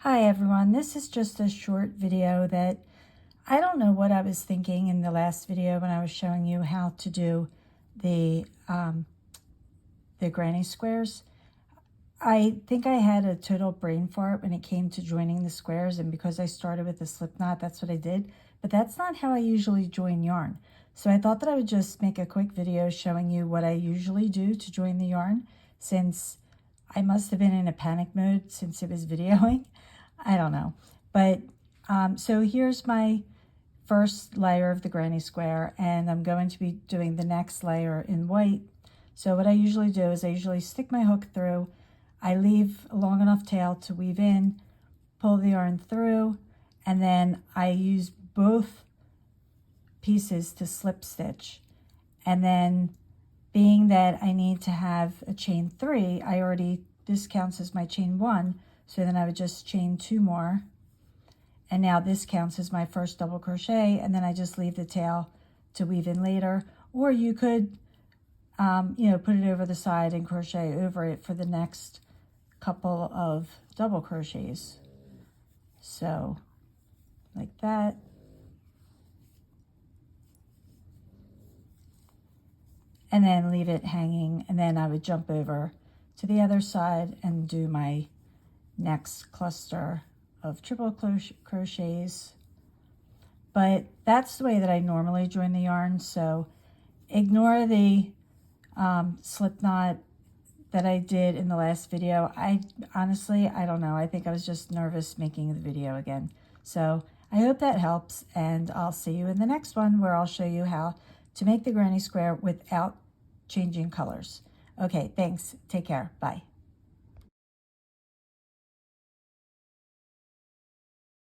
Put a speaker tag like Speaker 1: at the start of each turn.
Speaker 1: Hi everyone, this is just a short video that I don't know what I was thinking in the last video when I was showing you how to do the granny squares. I think I had a total brain fart when it came to joining the squares, and because I started with a slip knot, that's what I did. But that's not how I usually join yarn. So I thought that I would just make a quick video showing you what I usually do to join the yarn, since I must have been in a panic mode since it was videoing. I don't know. But so here's my first layer of the granny square, and I'm going to be doing the next layer in white. So what I usually do is I usually stick my hook through, I leave a long enough tail to weave in, pull the yarn through, and then I use both pieces to slip stitch. And then being that I need to have a chain 3, this counts as my chain 1, so then I would just chain 2 more. And now this counts as my first double crochet, and then I just leave the tail to weave in later. Or you could, put it over the side and crochet over it for the next couple of double crochets. So, like that. And then leave it hanging, and then I would jump over to the other side and do my next cluster of triple crochets. But that's the way that I normally join the yarn, so ignore the slip knot that I did in the last video. I honestly don't know. I think I was just nervous making the video again. So I hope that helps, and I'll see you in the next one where I'll show you how to make the granny square without changing colors. Okay, thanks. Take care. Bye.